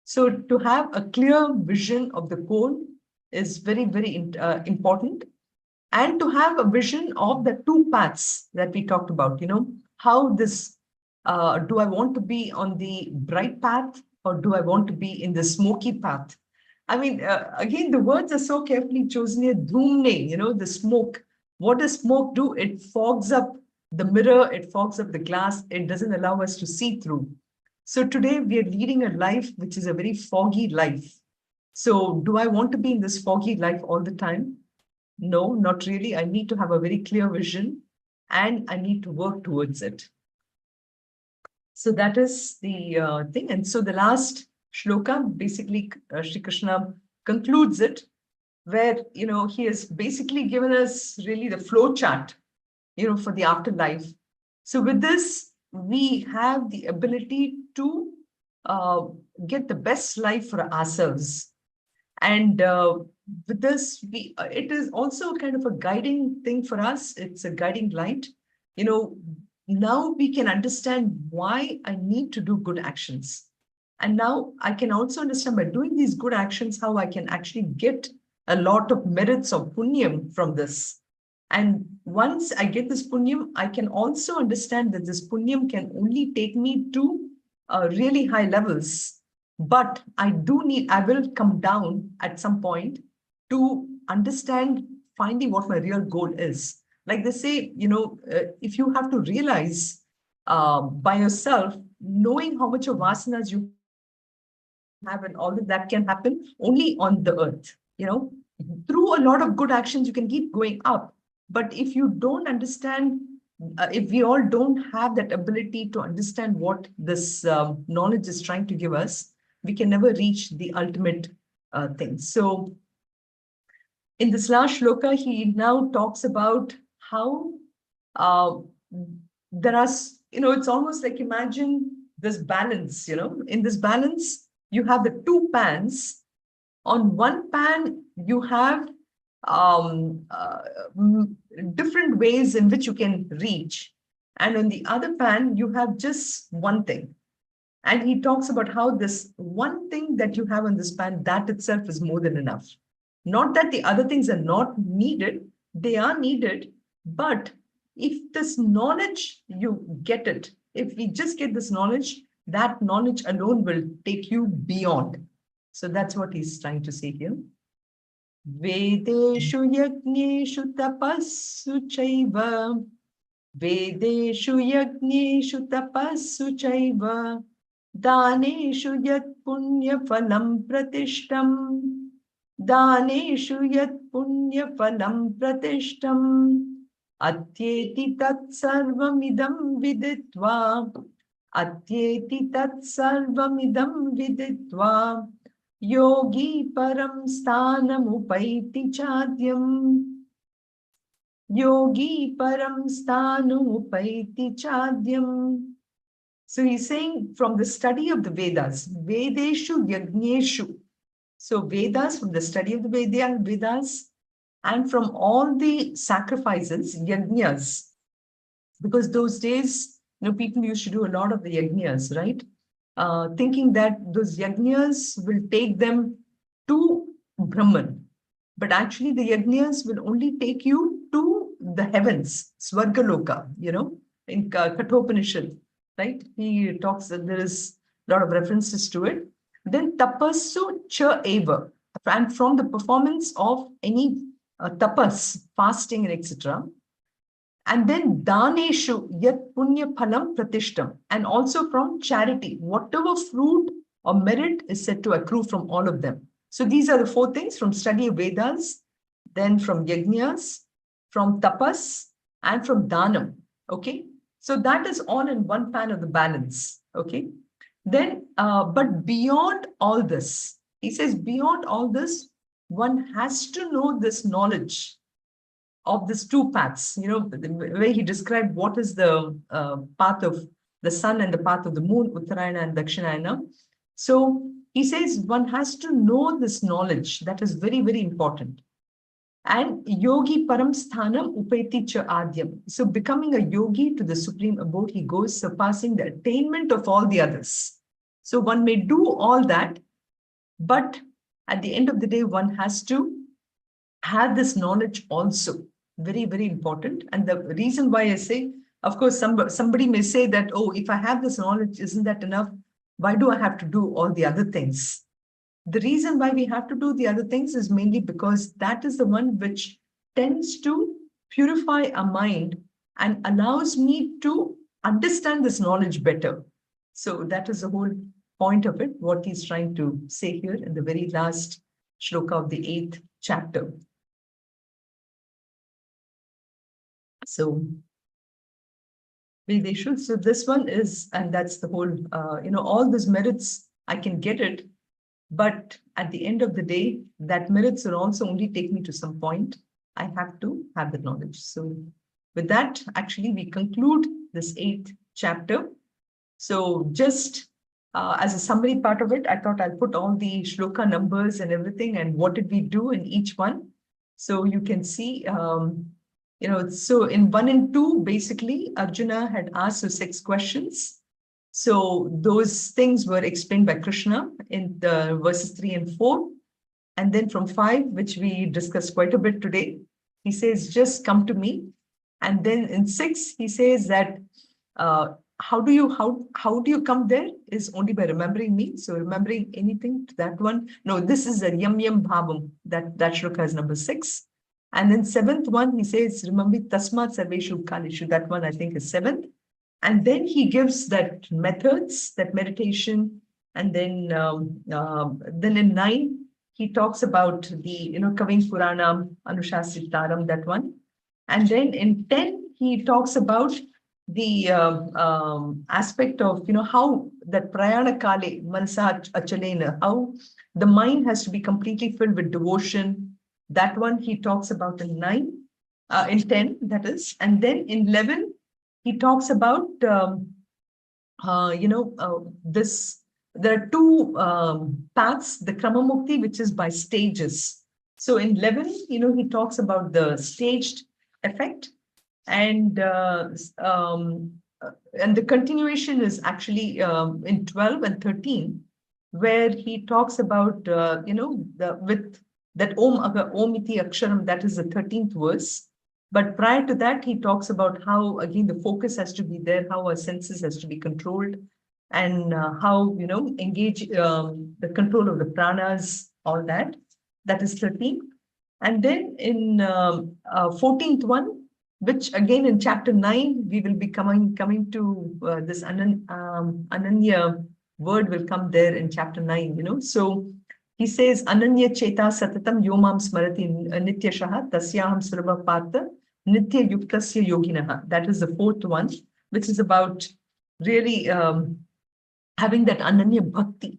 S1: So to have a clear vision of the goal is very, very important. And to have a vision of the two paths that we talked about, how this, do I want to be on the bright path, or do I want to be in the smoky path? I mean, again, the words are so carefully chosen here. Dhumne, the smoke. What does smoke do? It fogs up the mirror, it fogs up the glass, it doesn't allow us to see through. So today we are leading a life which is a very foggy life. So do I want to be in this foggy life all the time? No, not really. I need to have a very clear vision, and I need to work towards it. So that is the thing. And so the last shloka, basically, Shri Krishna concludes it, where, he has basically given us really the flow chart, for the afterlife. So with this, we have the ability to get the best life for ourselves. And with this, it is also kind of a guiding thing for us. It's a guiding light. Now we can understand why I need to do good actions. And now I can also understand, by doing these good actions, how I can actually get a lot of merits of punyam from this. And once I get this punyam, I can also understand that this punyam can only take me to really high levels. But I will come down at some point to understand finding what my real goal is. Like they say, if you have to realize by yourself, knowing how much of vasanas you have and all that can happen only on the earth. Through a lot of good actions, you can keep going up. But if you don't understand, if we all don't have that ability to understand what this knowledge is trying to give us, we can never reach the ultimate thing. So in this last shloka, he now talks about how there are, it's almost like, imagine this balance, in this balance, you have the two pans. On one pan, you have different ways in which you can reach. And on the other pan, you have just one thing. And he talks about how this one thing that you have on this pan, that itself is more than enough. Not that the other things are not needed, they are needed. But if this knowledge, you get it, if we just get this knowledge, that knowledge alone will take you beyond. So that's what he's trying to say here. Vedeshu yajneshu tapassu chaiva. Vedeshu yajneshu tapassu chaiva. Daneshu yat punya phalam pratishtam. Daneshu yat punya phalam pratishtam atyeti tat sarvamidam viditva atyeti tat sarvamidam viditva yogi param sthanam upaiti chadyam yogi param sthanam upaiti chadyam. So he's saying from the study of the Vedas, Vedeshu Yagneshu. So Vedas, from the study of the Vedas, and from all the sacrifices, Yagnyas, because those days, people used to do a lot of the Yagnyas, right? Thinking that those Yagnyas will take them to Brahman. But actually the Yagnyas will only take you to the heavens, Swargaloka, in Kathopanishad. Right? He talks that there is a lot of references to it. Then tapasu cha eva, and from the performance of any tapas, fasting, and etc. And then daneshu yat punya phalam pratishtam, and also from charity, whatever fruit or merit is said to accrue from all of them. So these are the four things from study of Vedas, then from yajnas, from tapas, and from dhanam. Okay. So that is all in one pan of the balance, okay? Then, but beyond all this, he says, beyond all this, one has to know this knowledge of these two paths, the way he described what is the path of the sun and the path of the moon, Uttarayana and Dakshinayana. So he says one has to know this knowledge. That is very, very important. And yogi param sthanam upeti cha adyam. So becoming a yogi to the supreme abode, he goes surpassing the attainment of all the others. So one may do all that, but at the end of the day, one has to have this knowledge also. Very, very important. And the reason why I say, of course, somebody may say that, oh, if I have this knowledge, isn't that enough? Why do I have to do all the other things? The reason why we have to do the other things is mainly because that is the one which tends to purify our mind and allows me to understand this knowledge better. So that is the whole point of it, what he's trying to say here in the very last shloka of the 8th chapter. So Vedeshu, so this one is, and that's the whole, all these merits, I can get it. But at the end of the day, that merits will also only take me to some point. I have to have the knowledge. So with that, actually, we conclude this 8th chapter. So just as a summary part of it, I thought I'll put all the shloka numbers and everything and what did we do in each one. So you can see, so in 1 and 2, basically, Arjuna had asked 6 questions. So those things were explained by Krishna in the verses 3 and 4. And then from 5, which we discussed quite a bit today, he says, just come to me. And then in 6, he says that how do you come there is only by remembering me. So remembering anything to that one. No, this is a yam yam bhavam. That shloka is number 6. And then 7th one, he says, remember tasmat sarveshu kalishu. That one I think is 7th. And then he gives that methods, that meditation. And then in 9, he talks about the, Kavin Puranam, Anushasitaram, that one. And then in 10, he talks about the aspect of, how that prayana kale, mansa achalena, how the mind has to be completely filled with devotion. That one he talks about in 9, in 10, that is. And then in 11, he talks about, this, there are 2 paths, the Krama Mukti, which is by stages. So in 11, he talks about the staged effect, and the continuation is actually in 12 and 13, where he talks about, with that Om iti Aksharam, that is the 13th verse. But prior to that, he talks about how, again, the focus has to be there, how our senses has to be controlled, and how, engage the control of the pranas, all that. That is 13. And then in 14th one, which again in chapter 9, we will be coming to this Ananya word will come there in chapter 9, So he says, Ananya Cheta Satatam Yomam Smarati Nityashaha Tasyaham Sulabha Partha Nitya Yuktasya Yoginaha. That is the fourth one, which is about really having that Ananya Bhakti,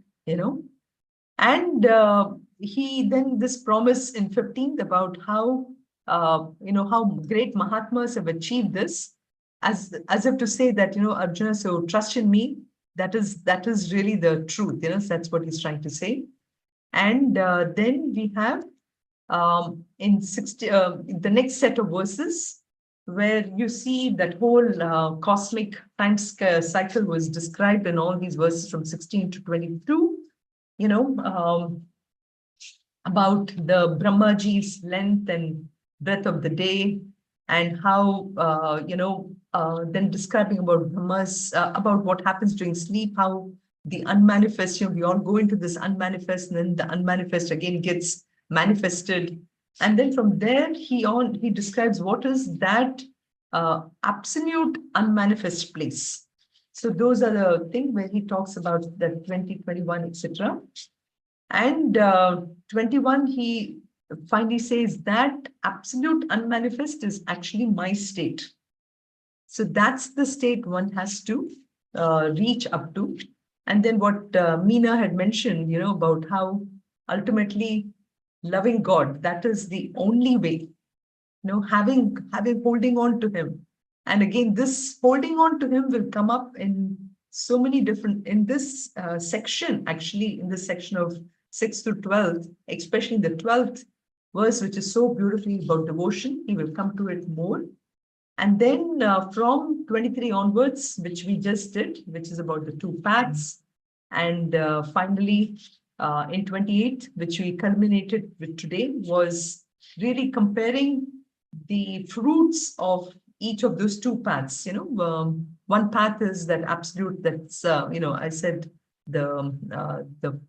S1: And he then this promise in 15th about how, how great Mahatmas have achieved this, as if to say that, Arjuna, so trust in me. That is really the truth, that's what he's trying to say. And then we have in the next set of verses, where you see that whole cosmic time cycle was described in all these verses from 16 to 22, about the Brahmaji's length and breadth of the day, and how, then describing about Brahma's, about what happens during sleep, how the unmanifest, we all go into this unmanifest, and then the unmanifest again gets manifested. And then from there, he describes what is that absolute unmanifest place. So those are the things where he talks about the 20, 21, etc. And 21, he finally says that absolute unmanifest is actually my state. So that's the state one has to reach up to. And then what Meena had mentioned, about how ultimately loving God, that is the only way, having holding on to him. And again, this holding on to him will come up in so many different, in this section, actually, in this section of 6th to 12th, especially the 12th verse, which is so beautifully about devotion. He will come to it more. And then from 23 onwards, which we just did, which is about the two paths. And finally, in 28, which we culminated with today, was really comparing the fruits of each of those two paths. One path is that absolute, that's, I said, the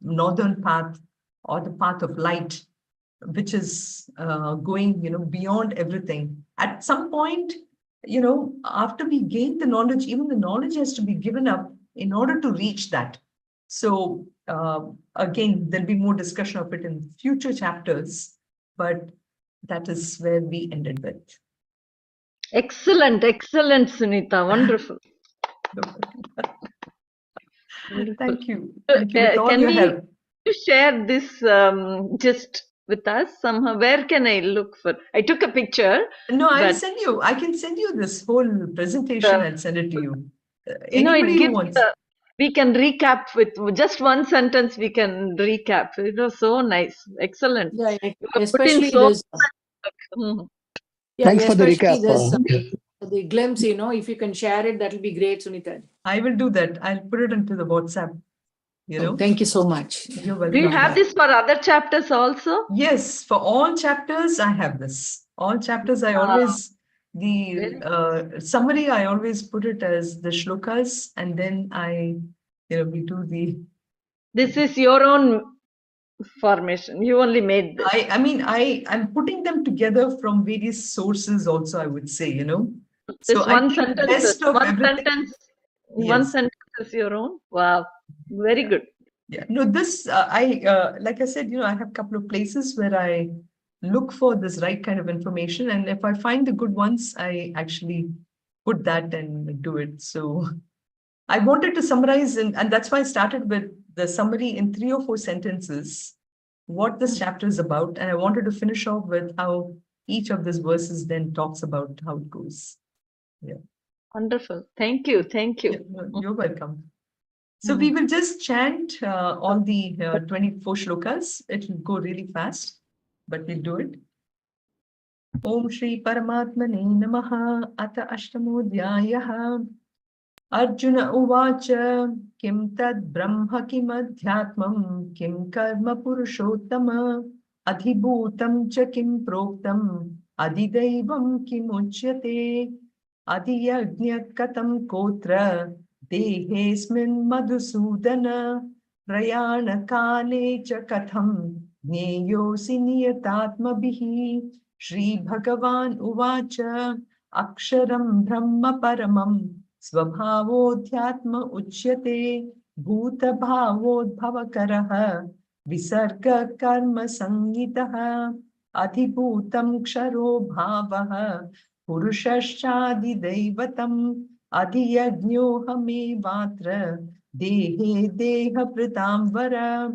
S1: northern path, or the path of light, which is going, beyond everything. At some point, after we gain the knowledge, even the knowledge has to be given up in order to reach that. So again, there'll be more discussion of it in future chapters, but that is where we ended with.
S2: Excellent, Sunita. Wonderful.
S1: Thank you. Thank you with all your help.
S2: You share this just with us somehow? Where can I look for? I took a picture.
S1: No, I can send you this whole presentation and send it to you. Anybody who wants.
S2: We can recap with just one sentence. We can recap. It was so nice. Excellent.
S4: Yeah, especially
S3: Thanks for the recap.
S4: The glimpse, if you can share it, that will be great, Sunita.
S1: I will do that. I'll put it into the WhatsApp.
S4: Thank you so much.
S1: You're welcome.
S2: Do you have this for other chapters also?
S1: Yes, for all chapters, I have this. All chapters, I always, the summary, I always put it as the shlokas, and then we do the...
S2: This is your own formation. You only made this.
S1: I'm putting them together from various sources also, I would say,
S2: This
S1: so
S2: one sentence, one sentence is your own. Wow, very good.
S1: Yeah, no, this, like I said, I have a couple of places where I look for this right kind of information. And if I find the good ones, I actually put that and do it. So I wanted to summarize, and that's why I started with the summary in 3 or 4 sentences, what this chapter is about. And I wanted to finish off with how each of these verses then talks about how it goes. Yeah.
S2: Wonderful. Thank you. Thank you.
S1: Yeah, you're welcome. So we will just chant all the 24 shlokas. It will go really fast, but we'll do it. Om Shri Paramatmane Namaha Ata Ashtamodhyayaha Arjuna Uvacha Kim Tad Brahma Kim Adhyatmam Kim Karma Purushottama Adhibhutam Cha Kim Proktam Adidaivam Kim Uchyate Adiyajñat Katam Kotra Dehesmin Madhusudana Prayana Kale Cha Katham Jneyosi Niyatatmabihi Shri Bhagavan Uvacha Aksharam Brahma Paramam Svabhavodhyatma Uchyate Bhuta Bhavodbhavakaraha Visarga karma sangitaha adhibhutam ksharo bhavaha purushashchadi daivatam adhiyajnyohame vatra dehe deha pritamvara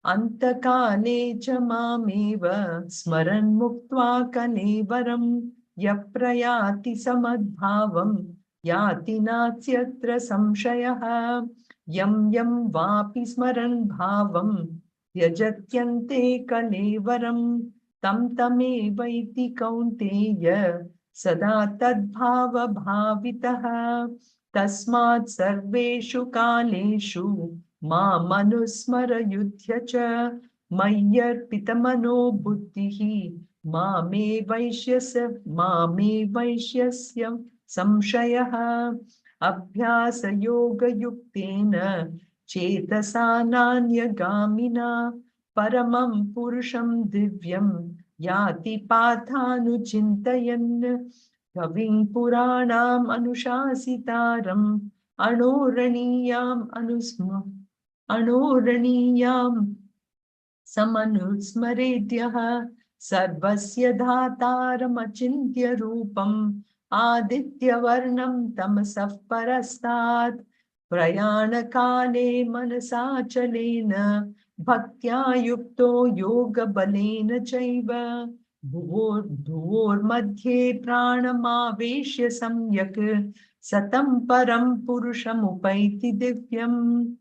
S1: antakale cha mameva smaran muktva kalevaram yaprayati samadbhavam yati natsyatra samshayah yam yam vapi smaran bhavam yajatyante kalevaram tam tamevaiti kaunteya sada tadbhava bhavitah tasmat sarveshu kaleshu manusmara yudhya cha mayyarpitamano buddhihi mame vaishyasya samshayah abhyasa yoga yuktena chetasa nanya paramam purusham divyam yati pathanuchintayan kavim puranam anushasitaram anoraniyam Anoraniyam samanusmaredyah sarvasya dhataram achintya rupam aditya varnam tamasaf parastat prayana kale manasachalena bhaktya yukto yoga balena chaiva bhuvor madhye pranamaveshya samyak satam param purusham upaiti divyam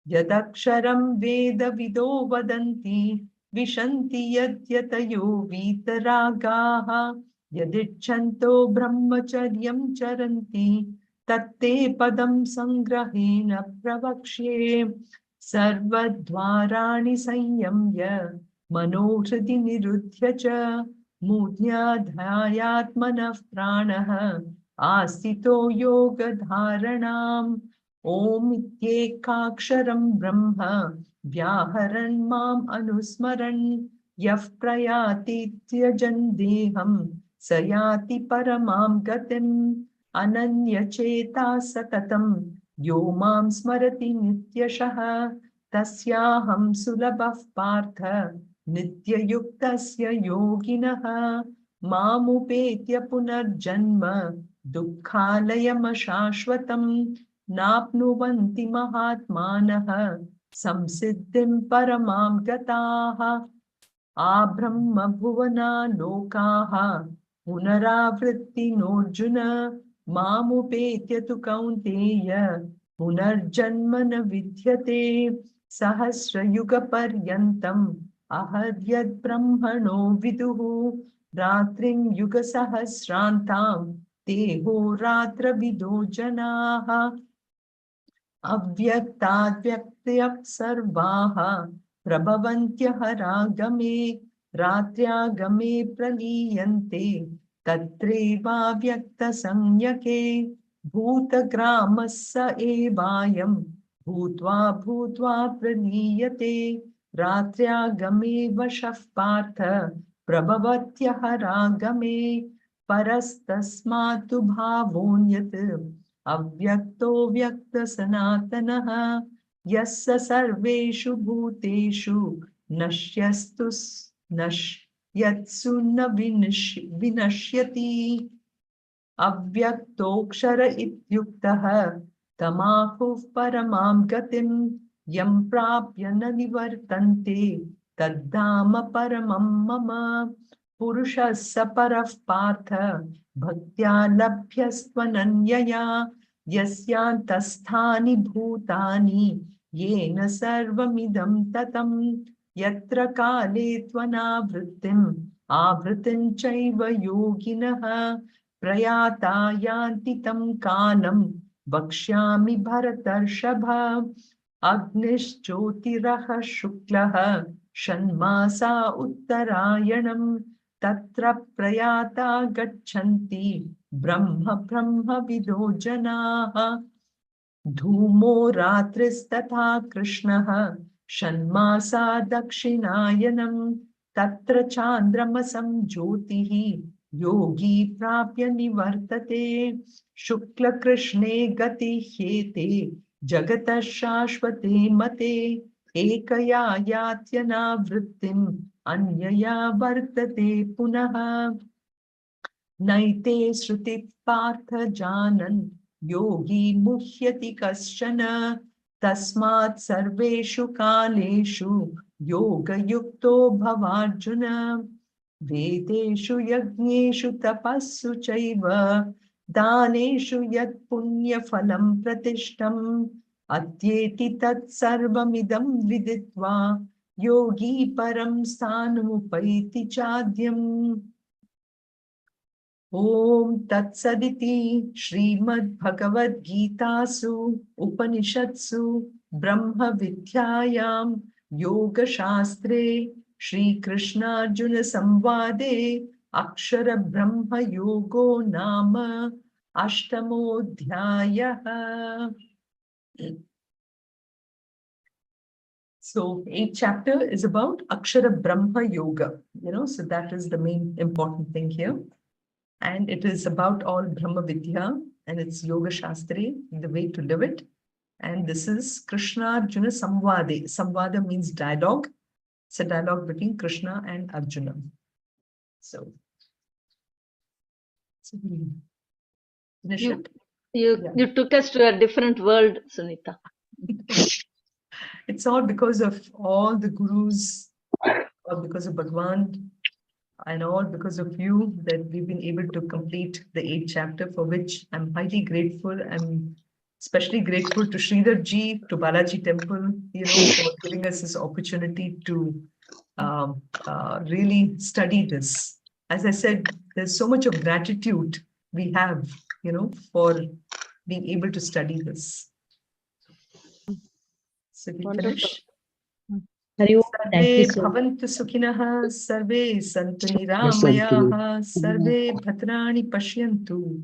S1: Yadaksharam Veda Vido Vadanti Vishanti Yadyatayo Vitaragaha Yadichanto Brahmacharyam Charanti Tatte Padam Sangrahena Pravakshe Sarvadvarani Sanyamya Manohridi Nirudhya Cha Mudhyadhyayatmanah Pranaha Asito Yoga Dharanam Om Ityekaksharam Brahma Vyaharan Mam Anusmaran Yaf Prayati Tyajan Deham Sayati Paramam Gatim Ananya Cheta Satatam Yo Mam Smarati Nityashaha Tasyaham Sulabhah Partha Nitya Yuktasya Yoginaha Mamupetya Punarjanma Dukkhalayam Ashashvatam Napnuvanti mahatmanah samsiddhim paramam gataha abrahma bhuvana lokaha punaravritti norjuna mamupetya tu kaunteya punarjanmana vidyate sahasra yuga paryantam aharyad brahmano viduhu ratrim yuga sahasrantam teho ratra vido janaha Avyaktavyaktayak sarvaha prabhavantyah ragame ratyagame praliyante tatreva vyakta samyake bhutagramassa evayam bhutva bhutva praliyate ratyagame vashaf partha prabhavatyah ragame parastasmatu bhavonyat Avyakto vyakta sanatanaha yassa sarveshu bhuteshu nashyastus nashyatsu na vinashyati Avyakto-kshara ityuktaha tamahu paramam gatim yam prapya na nivartante taddhama paramam mama purushassa paraf partha bhaktya labhyastvananyaya yasyantasthani bhutani yena sarvamidam tatam yatra kale tvanavrittim avritim chaiva yoginaha Prayata yanti tam kalam vakshyami bharatarshabha Agnishjyotiraha shuklaha shanmasa uttarayanam tatra prayata gachanti brahma vido janaha Dhumo ratristatha krishnaha shanmasa dakshinayanam tatra chandramasam jyotihi yogi prapya nivartate shukla krishne gati hyete jagata shashvate mate ekaya yatyana vrittim anyaya vartate punaha. Naite shrutit partha janan yogi muhyati kaschana tasmat sarveshu kaleshu yoga yukto bhavarjuna vedeshu yajneshu tapassu chaiva daneshu yat punya phalam pratishtam atyeti tat sarvamidam viditva yogi param sthanupaiti chadyam. Om Tat Saditi Srimad Bhagavad Gita Su Upanishatsu Brahma Vidyayam Yoga Shastre Shri Krishna Arjuna Samvade Akshara Brahma Yogo Nama Ashtamodhyaya. So, 8th chapter is about Akshara Brahma Yoga, so that is the main important thing here. And it is about all Brahma Vidya and it's Yoga Shastri, the way to live it. And this is Krishna Arjuna Samvade. Samvada means dialogue. It's a dialogue between Krishna and Arjuna. So we finish it.
S2: You took us to a different world, Sunita.
S1: It's all because of all the gurus, all because of Bhagwan, and all because of you that we've been able to complete the 8th chapter, for which I'm highly grateful. I'm especially grateful to Sridhar ji, to Balaji Temple, for giving us this opportunity to really study this. As I said, there's so much of gratitude we have, for being able to study this. So we finish. Sarve bhavantu sukhinah, sarve santu niramayah, sarve bhadrani pashyantu,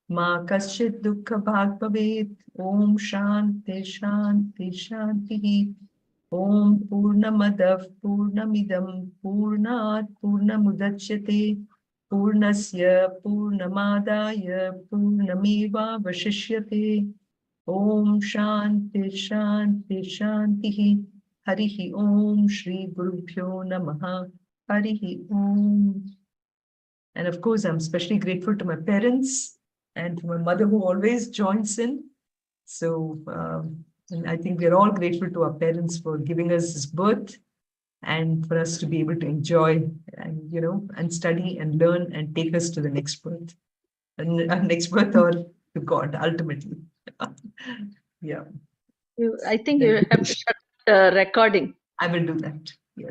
S1: ma kaschit dukkha bhag bhavet. Om shanti shanti shanti. Om purnamadav purnamidam purnat purnamudachyate purnasya purnamadaya purnameva vashishyate. Om shanti shanti shanti. Harihi Om Shri Gurubhyo Namaha. Harihi Om. And of course, I'm especially grateful to my parents and to my mother who always joins in. So and I think we're all grateful to our parents for giving us this birth and for us to be able to enjoy and, and study and learn and take us to the next birth. And next birth or to God, ultimately. Yeah.
S2: I think you have to shut the recording.
S1: I will do that.